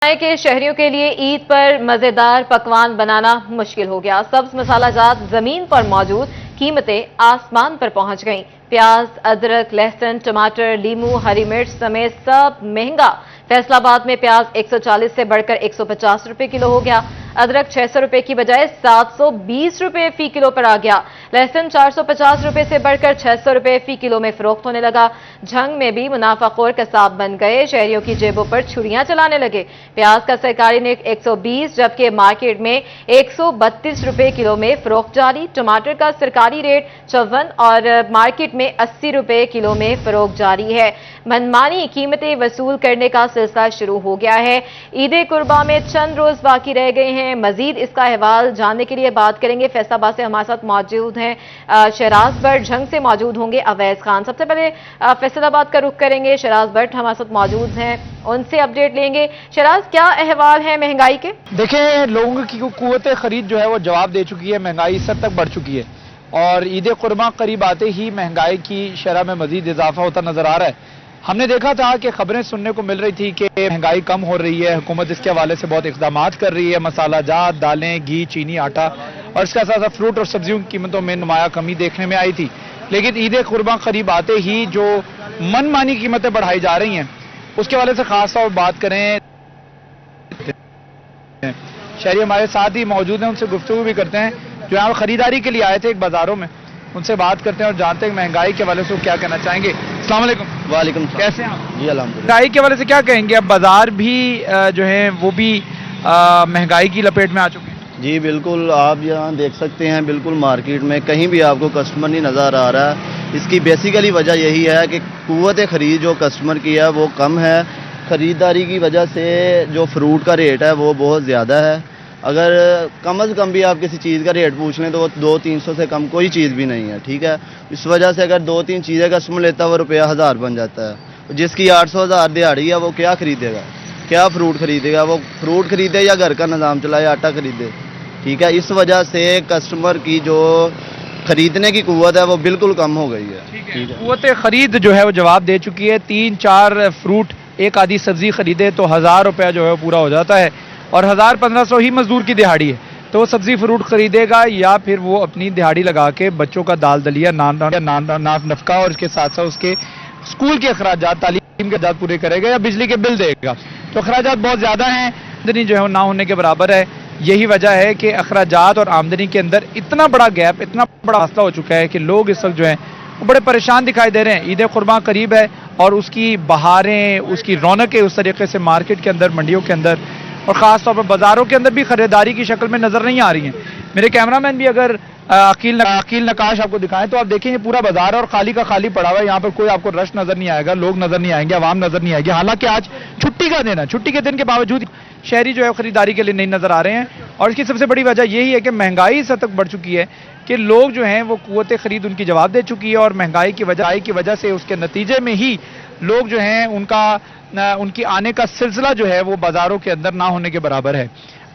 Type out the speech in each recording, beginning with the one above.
کے شہریوں کے لیے عید پر مزیدار پکوان بنانا مشکل ہو گیا۔ سبز مسالہ جات زمین پر موجود، قیمتیں آسمان پر پہنچ گئیں۔ پیاز، ادرک، لہسن، ٹماٹر، لیمو، ہری مرچ سمیت سب مہنگا۔ فیصل آباد میں پیاز 140 سے بڑھ کر 150 روپے کلو ہو گیا۔ ادرک 600 روپے کی بجائے 720 روپے فی کلو پر آ گیا۔ لہسن 450 روپے سے بڑھ کر 600 روپے فی کلو میں فروخت ہونے لگا۔ جھنگ میں بھی منافع خور قصاب بن گئے، شہریوں کی جیبوں پر چھریاں چلانے لگے۔ پیاز کا سرکاری ریٹ 120 جبکہ مارکیٹ میں 132 روپے کلو میں فروخت جاری۔ ٹماٹر کا سرکاری ریٹ 54 اور مارکیٹ میں 80 روپے کلو میں فروخت جاری ہے۔ منمانی قیمتیں وصول کرنے کا سلسلہ شروع ہو گیا ہے۔ عید قرباں میں چند روز باقی رہ گئے ہیں۔ مزید اس کا احوال جاننے کے لیے بات کریں گے۔ فیصل آباد سے ہمارے ساتھ موجود ہیں شہراز بٹ، جھنگ سے موجود ہوں گے اویس خان۔ سب سے پہلے فیصل آباد کا رخ کریں گے، شہراز بٹ ہمارے ساتھ موجود ہیں، ان سے اپڈیٹ لیں گے۔ شہراز، کیا احوال ہے مہنگائی کے؟ دیکھیں، لوگوں کی قوت خرید جو ہے وہ جواب دے چکی ہے، مہنگائی اس حد تک بڑھ چکی ہے اور عید قرباں قریب آتے ہی مہنگائی کی شرح میں مزید اضافہ ہوتا نظر آ رہا ہے۔ ہم نے دیکھا تھا کہ خبریں سننے کو مل رہی تھی کہ مہنگائی کم ہو رہی ہے، حکومت اس کے حوالے سے بہت اقدامات کر رہی ہے، مسالہ جات، دالیں، گھی، چینی، آٹا اور اس کے ساتھ ساتھ فروٹ اور سبزیوں کی قیمتوں میں نمایاں کمی دیکھنے میں آئی تھی۔ لیکن عید قرباں قریب آتے ہی جو من مانی قیمتیں بڑھائی جا رہی ہیں اس کے حوالے سے خاص طور پر بات کریں، شہری ہمارے ساتھ ہی موجود ہیں، ان سے گفتگو بھی کرتے ہیں جو یہاں خریداری کے لیے آئے تھے ایک بازاروں میں، ان سے بات کرتے ہیں اور جانتے ہیں مہنگائی کے حوالے سے وہ کیا کہنا چاہیں گے۔ السلام علیکم۔ وعلیکم السلام۔ کیسے ہیں آپ؟ جی الحمدللہ۔ مہنگائی کے حوالے سے کیا کہیں گے؟ اب بازار بھی جو ہیں وہ بھی مہنگائی کی لپیٹ میں آ چکے ہیں۔ جی بالکل، آپ یہاں دیکھ سکتے ہیں، بالکل مارکیٹ میں کہیں بھی آپ کو کسٹمر نہیں نظر آ رہا ہے۔ اس کی بیسیکلی وجہ یہی ہے کہ قوت خرید جو کسٹمر کی ہے وہ کم ہے۔ خریداری کی وجہ سے جو فروٹ کا ریٹ ہے وہ بہت زیادہ ہے۔ اگر کم از کم بھی آپ کسی چیز کا ریٹ پوچھ لیں تو وہ 200-300 سے کم کوئی چیز بھی نہیں ہے، ٹھیک ہے۔ اس وجہ سے اگر 2-3 چیزیں کسٹمر لیتا ہے وہ روپیہ 1000 بن جاتا ہے۔ جس کی 800-1000 دیہڑی ہے وہ کیا خریدے گا؟ کیا فروٹ خریدے گا؟ وہ فروٹ خریدے یا گھر کا نظام چلائے، آٹا خریدے، ٹھیک ہے۔ اس وجہ سے کسٹمر کی جو خریدنے کی قوت ہے وہ بالکل کم ہو گئی ہے، ٹھیک ہے۔ قوت خرید جو ہے وہ جواب دے چکی ہے۔ 3-4 فروٹ، ایک آدھی سبزی خریدے تو 1000 روپیہ جو ہے وہ پورا ہو جاتا ہے اور 1500 ہی مزدور کی دہاڑی ہے، تو وہ سبزی فروٹ خریدے گا یا پھر وہ اپنی دہاڑی لگا کے بچوں کا دال دلیا، نان نفقہ اور اس کے ساتھ ساتھ اس کے اسکول کے اخراجات، تعلیم کے اخراجات پورے کرے گا یا بجلی کے بل دے گا۔ تو اخراجات بہت زیادہ ہیں، آمدنی جو ہے نہ ہونے کے برابر ہے۔ یہی وجہ ہے کہ اخراجات اور آمدنی کے اندر اتنا بڑا گیپ، اتنا بڑا فاصلہ ہو چکا ہے کہ لوگ اس وقت جو ہیں وہ بڑے پریشان دکھائی دے رہے ہیں۔ عید قرباں قریب ہے اور اس کی بہاریں، اس کی رونقیں اس طریقے سے مارکیٹ کے اندر، منڈیوں کے اندر اور خاص طور پر بازاروں کے اندر بھی خریداری کی شکل میں نظر نہیں آ رہی ہیں۔ میرے کیمرامین بھی اگر عقیل نقاش آپ کو دکھائیں تو آپ دیکھیں یہ پورا بازار اور خالی کا خالی پڑا ہوا ہے، یہاں پر کوئی آپ کو رش نظر نہیں آئے گا، لوگ نظر نہیں آئیں گے، عوام نظر نہیں آئے گی۔ حالانکہ آج چھٹی کا دن ہے، چھٹی کے دن کے باوجود شہری جو ہے خریداری کے لیے نہیں نظر آ رہے ہیں اور اس کی سب سے بڑی وجہ یہی ہے کہ مہنگائی اس حد تک بڑھ چکی ہے کہ لوگ جو ہیں وہ قوت خرید ان کی جواب دے چکی ہے اور مہنگائی کی وجہ سے اس کے نتیجے میں ہی لوگ جو ہیں ان کی آنے کا سلسلہ جو ہے وہ بازاروں کے اندر نہ ہونے کے برابر ہے۔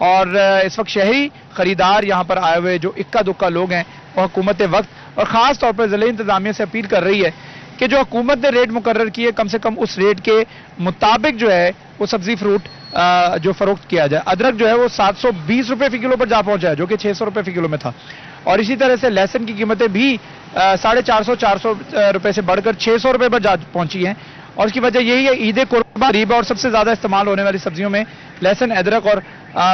اور اس وقت شہری خریدار یہاں پر آئے ہوئے جو اکا دکا لوگ ہیں وہ حکومت وقت اور خاص طور پر ضلعی انتظامیہ سے اپیل کر رہی ہے کہ جو حکومت نے ریٹ مقرر کیے کم سے کم اس ریٹ کے مطابق جو ہے وہ سبزی فروٹ جو فروخت کیا جائے۔ ادرک جو ہے وہ 720 روپے فی کلو پر جا پہنچا ہے جو کہ 600 روپے فی کلو میں تھا، اور اسی طرح سے لہسن کی قیمتیں بھی 450 روپے سے بڑھ کر 600 روپے پر جا پہنچی ہیں اور اس کی وجہ یہی ہے عید قرباں قریب ہے اور سب سے زیادہ استعمال ہونے والی سبزیوں میں لہسن، ادرک اور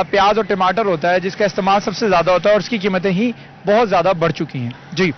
پیاز اور ٹماٹر ہوتا ہے جس کا استعمال سب سے زیادہ ہوتا ہے اور اس کی قیمتیں ہی بہت زیادہ بڑھ چکی ہیں۔ جی